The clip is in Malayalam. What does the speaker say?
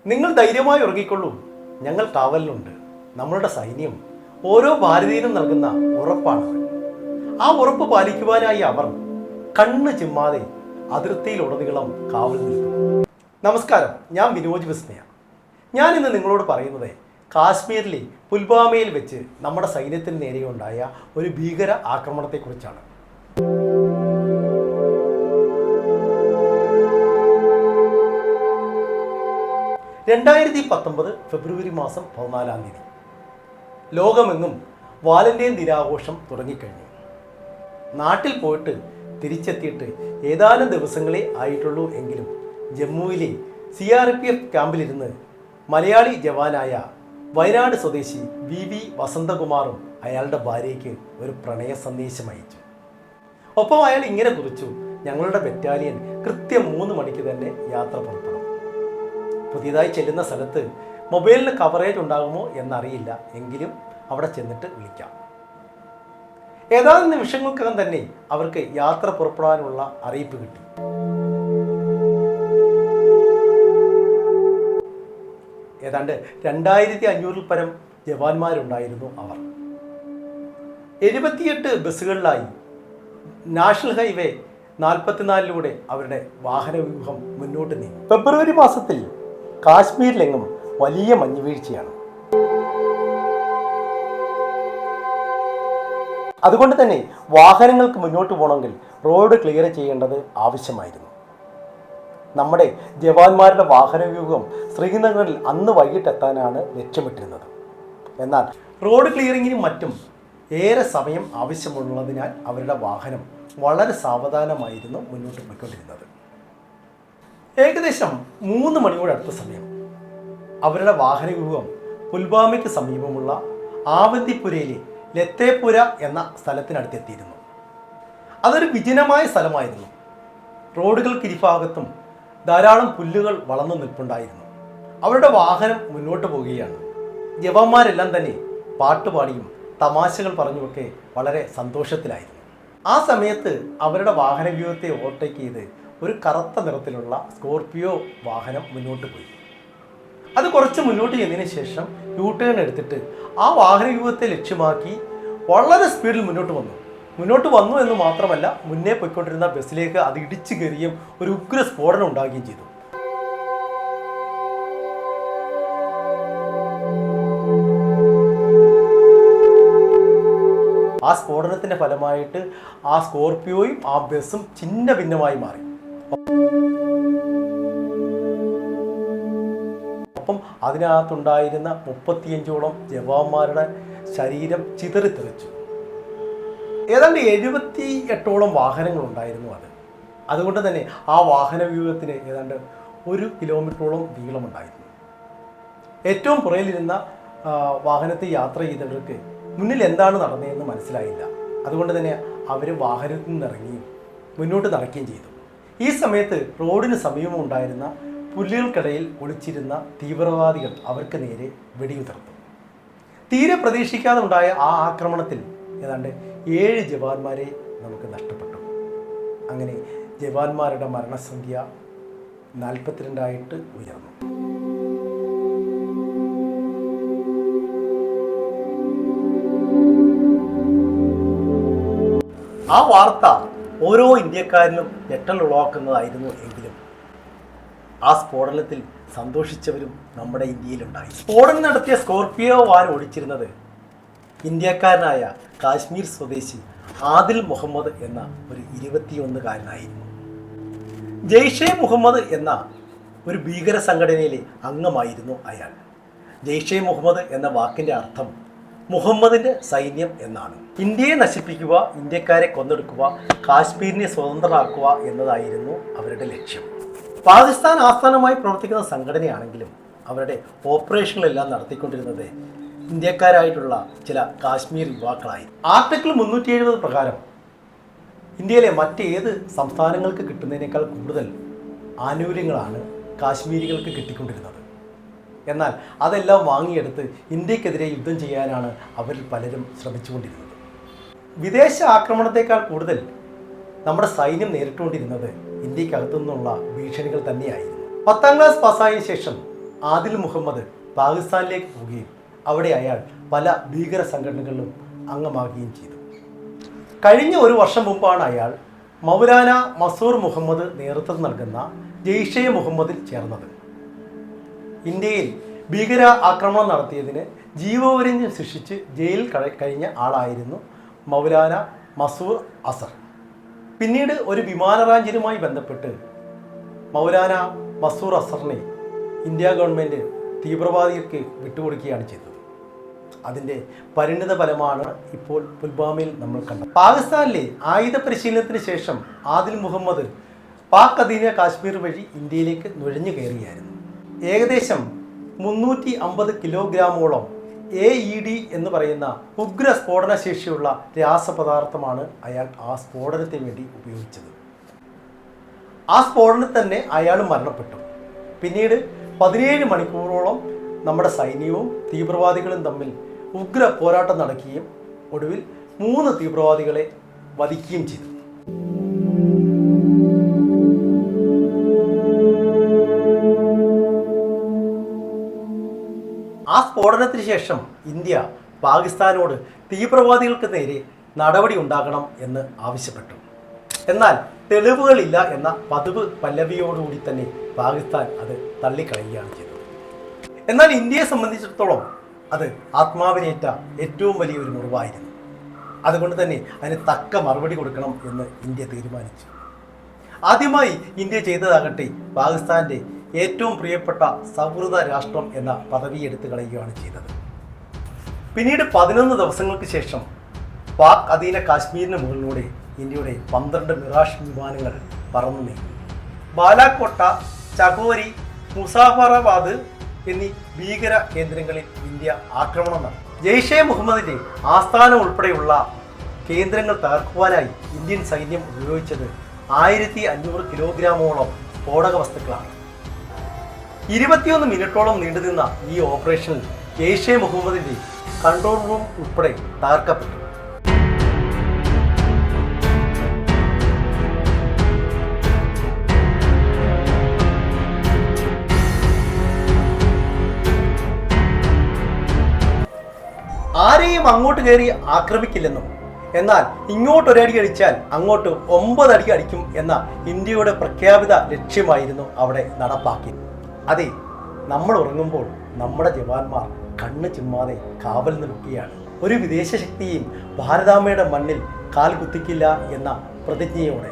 നിങ്ങൾ ധൈര്യമായി ഉറങ്ങിക്കൊള്ളൂ, ഞങ്ങൾ കാവലിലുണ്ട്. നമ്മളുടെ സൈന്യം ഓരോ ഭാരതീയനും നൽകുന്ന ഉറപ്പാണ്. ആ ഉറപ്പ് പാലിക്കുവാനായി അവർ കണ്ണ് ചിമ്മാതെ അതിർത്തിയിലുടനീളം കാവൽ നിൽക്കും. നമസ്കാരം, ഞാൻ വിനോജ് വിസ്മയ. ഞാൻ ഇന്ന് നിങ്ങളോട് പറയുന്നത് കാശ്മീരിലെ പുൽവാമയിൽ വെച്ച് നമ്മുടെ സൈന്യത്തിന് നേരെയുണ്ടായ ഒരു ഭീകര ആക്രമണത്തെക്കുറിച്ചാണ്. ഫെബ്രുവരി മാസം 14 തീയതി ലോകമെങ്ങും വാലന്റൈൻ ദിനാഘോഷം തുടങ്ങിക്കഴിഞ്ഞു. നാട്ടിൽ പോയിട്ട് തിരിച്ചെത്തിയിട്ട് ഏതാനും ദിവസങ്ങളെ ആയിട്ടുള്ളൂ എങ്കിലും ജമ്മുവിലെ CRPF ക്യാമ്പിലിരുന്ന് മലയാളി ജവാനായ വയനാട് സ്വദേശി VV വസന്തകുമാറും അയാളുടെ ഭാര്യയ്ക്ക് ഒരു പ്രണയ സന്ദേശം അയച്ചു. ഒപ്പം അയാൾ ഇങ്ങനെ കുറിച്ചു: ഞങ്ങളുടെ ബറ്റാലിയൻ കൃത്യം 3 മണിക്ക് തന്നെ യാത്ര പുറപ്പെടും. പുതിയതായി ചെല്ലുന്ന സ്ഥലത്ത് മൊബൈലിന് കവറേജ് ഉണ്ടാകുമോ എന്നറിയില്ല, എങ്കിലും അവിടെ ചെന്നിട്ട് വിളിക്കാം. ഏതാനും നിമിഷങ്ങൾക്കകം തന്നെ അവർക്ക് യാത്ര പുറപ്പെടാനുള്ള അറിയിപ്പ് കിട്ടി. ഏതാണ്ട് 2500 പരം ജവാന്മാരുണ്ടായിരുന്നു അവർ. 78 ബസ്സുകളിലായി നാഷണൽ ഹൈവേ 44 അവരുടെ വാഹനവ്യൂഹം മുന്നോട്ട് നീങ്ങി. ഫെബ്രുവരി മാസത്തിൽ കാശ്മീരിലെങ്ങും വലിയ മഞ്ഞുവീഴ്ചയാണ്. അതുകൊണ്ട് തന്നെ വാഹനങ്ങൾക്ക് മുന്നോട്ട് പോകണമെങ്കിൽ റോഡ് ക്ലിയർ ചെയ്യേണ്ടത് ആവശ്യമായിരുന്നു. നമ്മുടെ ജവാന്മാരുടെ വാഹനവ്യൂഹം ശ്രീനഗറിൽ അന്ന് വൈകിട്ടെത്താനാണ് ലക്ഷ്യമിട്ടിരുന്നത്. എന്നാൽ റോഡ് ക്ലിയറിങ്ങിനും മറ്റും ഏറെ സമയം ആവശ്യമുള്ളതിനാൽ അവരുടെ വാഹനം വളരെ സാവധാനമായിരുന്നു മുന്നോട്ട് പോയിക്കൊണ്ടിരുന്നത്. ഏകദേശം 3 മണിയോട് അടുത്ത സമയം അവരുടെ വാഹനവ്യൂഹം പുൽവാമയ്ക്ക് സമീപമുള്ള ആവന്തിപുരയിലെ ലത്തേപുര എന്ന സ്ഥലത്തിനടുത്തെത്തിയിരുന്നു. അതൊരു വിജനമായ സ്ഥലമായിരുന്നു. റോഡുകൾക്ക് ഇരുഭാഗത്തും ധാരാളം പുല്ലുകൾ വളർന്നു നിൽപ്പുണ്ടായിരുന്നു. അവരുടെ വാഹനം മുന്നോട്ട് പോവുകയാണ്. ജവാന്മാരെല്ലാം തന്നെ പാട്ടുപാടിയും തമാശകൾ പറഞ്ഞുമൊക്കെ വളരെ സന്തോഷത്തിലായിരുന്നു. ആ സമയത്ത് അവരുടെ വാഹനവ്യൂഹത്തെ ഓവർടേക്ക് ചെയ്ത് ഒരു കറുത്ത നിറത്തിലുള്ള സ്കോർപിയോ വാഹനം മുന്നോട്ട് പോയി. അത് കുറച്ച് മുന്നോട്ട് ചെന്നതിന് ശേഷം യു-ടേൺ എടുത്തിട്ട് ആ വാഹനവ്യൂഹത്തെ ലക്ഷ്യമാക്കി വളരെ സ്പീഡിൽ മുന്നോട്ട് വന്നു എന്ന് മാത്രമല്ല, മുന്നേ പോയിക്കൊണ്ടിരുന്ന ബസ്സിലേക്ക് അത് ഇടിച്ചു കയറിയും ഒരു ഉഗ്ര സ്ഫോടനം ഉണ്ടാകുകയും ചെയ്തു. ആ സ്ഫോടനത്തിന്റെ ഫലമായിട്ട് ആ സ്കോർപിയോയും ആ ബസ്സും ഛിന്ന ഭിന്നമായി മാറി. ഒപ്പം അതിനകത്തുണ്ടായിരുന്ന 35ഓളം ജവാന്മാരുടെ ശരീരം ചിതറിത്തെറിച്ചു. ഏതാണ്ട് 78ഓളം വാഹനങ്ങളുണ്ടായിരുന്നു അതുകൊണ്ട് തന്നെ ആ വാഹനവ്യൂഹത്തിന് ഏതാണ്ട് 1 കിലോമീറ്ററോളം നീളമുണ്ടായിരുന്നു. ഏറ്റവും പുറകിലിരുന്ന വാഹനത്തിൽ യാത്ര ചെയ്തവർക്ക് മുന്നിൽ എന്താണ് നടന്നതെന്ന് മനസ്സിലായില്ല. അതുകൊണ്ട് തന്നെ അവർ വാഹനത്തിൽ നിന്നിറങ്ങിയും മുന്നോട്ട് നടക്കുകയും ചെയ്തു. ഈ സമയത്ത് റോഡിന് സമീപമുണ്ടായിരുന്ന പുല്ലുകൾക്കിടയിൽ ഒളിച്ചിരുന്ന തീവ്രവാദികൾ അവർക്ക് നേരെ വെടിയുതിർത്തു. തീരെ പ്രതീക്ഷിക്കാതെ ഉണ്ടായ ആ ആക്രമണത്തിൽ ഏതാണ്ട് 7 ജവാന്മാരെ നമുക്ക് നഷ്ടപ്പെട്ടു. അങ്ങനെ ജവാന്മാരുടെ മരണസംഖ്യ 42 ഉയർന്നു. ആ വാർത്ത ഓരോ ഇന്ത്യക്കാരനും ഞെട്ടലുളവാക്കുന്നതായിരുന്നു. എങ്കിലും ആ സ്ഫോടനത്തിൽ സന്തോഷിച്ചവരും നമ്മുടെ ഇന്ത്യയിലുണ്ടായി. സ്ഫോടനം നടത്തിയ സ്കോർപിയോ വാൻ ഓടിച്ചിരുന്നത് ഇന്ത്യക്കാരനായ കാശ്മീർ സ്വദേശി ആദിൽ മുഹമ്മദ് എന്ന ഒരു 21കാരനായിരുന്നു. ജെയ്ഷെ മുഹമ്മദ് എന്ന ഒരു ഭീകര സംഘടനയിലെ അംഗമായിരുന്നു അയാൾ. ജെയ്ഷെ മുഹമ്മദ് എന്ന വാക്കിൻ്റെ അർത്ഥം മുഹമ്മദിൻ്റെ സൈന്യം എന്നാണ്. ഇന്ത്യയെ നശിപ്പിക്കുക, ഇന്ത്യക്കാരെ കൊന്നൊടുക്കുക, കാശ്മീരിനെ സ്വതന്ത്രമാക്കുക എന്നതായിരുന്നു അവരുടെ ലക്ഷ്യം. പാകിസ്ഥാൻ ആസ്ഥാനമായി പ്രവർത്തിക്കുന്ന സംഘടനയാണെങ്കിലും അവരുടെ ഓപ്പറേഷനുകളെല്ലാം നടത്തിക്കൊണ്ടിരുന്നത് ഇന്ത്യക്കാരായിട്ടുള്ള ചില കാശ്മീർ യുവാക്കളായി. ആർട്ടിക്കിൾ 370 പ്രകാരം ഇന്ത്യയിലെ മറ്റേത് സംസ്ഥാനങ്ങൾക്ക് കിട്ടുന്നതിനേക്കാൾ കൂടുതൽ ആനുകൂല്യങ്ങളാണ് കാശ്മീരികൾക്ക് കിട്ടിക്കൊണ്ടിരുന്നത്. എന്നാൽ അതെല്ലാം വാങ്ങിയെടുത്ത് ഇന്ത്യക്കെതിരെ യുദ്ധം ചെയ്യാനാണ് അവരിൽ പലരും ശ്രമിച്ചുകൊണ്ടിരുന്നത്. വിദേശ ആക്രമണത്തെക്കാൾ കൂടുതൽ നമ്മുടെ സൈന്യം നേരിട്ടുകൊണ്ടിരുന്നത് ഇന്ത്യക്കകത്തു നിന്നുള്ള ഭീഷണികൾ തന്നെയായിരുന്നു. 10ാം ക്ലാസ് പാസ്സായ ശേഷം ആദിൽ മുഹമ്മദ് പാകിസ്ഥാനിലേക്ക് പോവുകയും അവിടെ അയാൾ പല ഭീകര സംഘടനകളിലും അംഗമാകുകയും ചെയ്തു. കഴിഞ്ഞ ഒരു വർഷം മുമ്പാണ് അയാൾ മൗലാന മസൂർ മുഹമ്മദ് നേതൃത്വം നൽകുന്ന ജെയ്ഷെ മുഹമ്മദിൽ ചേർന്നത്. ഇന്ത്യയിൽ ഭീകര ആക്രമണം നടത്തിയതിന് ജീവപര്യന്തം ശിക്ഷിച്ച് ജയിലിൽ കഴിഞ്ഞ ആളായിരുന്നു മൗലാന മസൂർ അസർ. പിന്നീട് ഒരു വിമാന റാഞ്ചിനുമായി ബന്ധപ്പെട്ട് മൗലാന മസൂർ അസറിനെ ഇന്ത്യ ഗവൺമെൻറ് തീവ്രവാദികൾക്ക് വിട്ടുകൊടുക്കുകയാണ് ചെയ്തത്. അതിൻ്റെ പരിണിത ഫലമാണ് ഇപ്പോൾ പുൽവാമയിൽ നമ്മൾ കണ്ടത്. പാകിസ്ഥാനിലെ ആയുധ പരിശീലനത്തിന് ശേഷം ആദിൽ മുഹമ്മദ് പാക് അധീന കാശ്മീർ വഴി ഇന്ത്യയിലേക്ക് നുഴഞ്ഞു കയറിയായിരുന്നു. ഏകദേശം 350 കിലോഗ്രാമോളം AED എന്ന് പറയുന്ന ഉഗ്ര സ്ഫോടന ശേഷിയുള്ള രാസപദാർത്ഥമാണ് അയാൾ ആ സ്ഫോടനത്തിന് വേണ്ടി ഉപയോഗിച്ചത്. ആ സ്ഫോടനത്തിൽ തന്നെ അയാൾ മരണപ്പെട്ടു. പിന്നീട് 17 മണിക്കൂറോളം നമ്മുടെ സൈന്യവും തീവ്രവാദികളും തമ്മിൽ ഉഗ്ര പോരാട്ടം നടക്കുകയും ഒടുവിൽ 3 തീവ്രവാദികളെ വധിക്കുകയും ചെയ്തു. ആ സ്ഫോടനത്തിന് ശേഷം ഇന്ത്യ പാകിസ്ഥാനോട് തീവ്രവാദികൾക്ക് നേരെ നടപടി ഉണ്ടാകണം എന്ന് ആവശ്യപ്പെട്ടു. എന്നാൽ തെളിവുകളില്ല എന്ന പതിവ് പല്ലവിയോടുകൂടി തന്നെ പാകിസ്ഥാൻ അത് തള്ളിക്കളയുകയാണ് ചെയ്തത്. എന്നാൽ ഇന്ത്യയെ സംബന്ധിച്ചിടത്തോളം അത് ആത്മാവിനേറ്റ ഏറ്റവും വലിയൊരു മുറിവായിരുന്നു. അതുകൊണ്ട് തന്നെ അതിന് തക്ക മറുപടി കൊടുക്കണം എന്ന് ഇന്ത്യ തീരുമാനിച്ചു. ആദ്യമായി ഇന്ത്യ ചെയ്തതാകട്ടെ പാകിസ്ഥാൻ്റെ ഏറ്റവും പ്രിയപ്പെട്ട സൗഹൃദ രാഷ്ട്രം എന്ന പദവി എടുത്തു കളയുകയാണ് ചെയ്തത്. പിന്നീട് 11 ദിവസങ്ങൾക്ക് ശേഷം പാക് അധീന കാശ്മീരിന് മുകളിലൂടെ ഇന്ത്യയുടെ 12 മിറാഷ് വിമാനങ്ങൾ പറന്നു നീങ്ങി. ബാലാക്കോട്ട, ചകോരി, മുസാഫറാബാദ് എന്നീ ഭീകര കേന്ദ്രങ്ങളിൽ ഇന്ത്യ ആക്രമണം നടത്തി. ജെയ്ഷെ മുഹമ്മദിൻ്റെ ആസ്ഥാനം ഉൾപ്പെടെയുള്ള കേന്ദ്രങ്ങൾ തകർക്കുവാനായി ഇന്ത്യൻ സൈന്യം ഉപയോഗിച്ചത് 1500 കിലോഗ്രാമോളം സ്ഫോടക വസ്തുക്കളാണ്. 21 മിനിറ്റോളം നീണ്ടുനിന്ന ഈ ഓപ്പറേഷനിൽ ജെയ്ഷെ മുഹമ്മദിൻ്റെ കൺട്രോൾ റൂം ഉൾപ്പെടെ തകർക്കപ്പെട്ടു. ആരെയും അങ്ങോട്ട് കയറി ആക്രമിക്കില്ലെന്നും എന്നാൽ ഇങ്ങോട്ടൊരടി അടിച്ചാൽ അങ്ങോട്ട് 9 അടി അടിക്കും എന്ന ഇന്ത്യയുടെ പ്രഖ്യാപിത ലക്ഷ്യമായിരുന്നു അവിടെ നടപ്പാക്കി. അതെ, നമ്മൾ ഉറങ്ങുമ്പോൾ നമ്മുടെ ജവാന്മാർ കണ്ണ് ചിമ്മാതെ കാവൽ നിൽക്കുകയാണ്. ഒരു വിദേശ ശക്തിയും ഭാരതാമ്മയുടെ മണ്ണിൽ കാൽ കുത്തിക്കില്ല എന്ന പ്രതിജ്ഞയോടെ.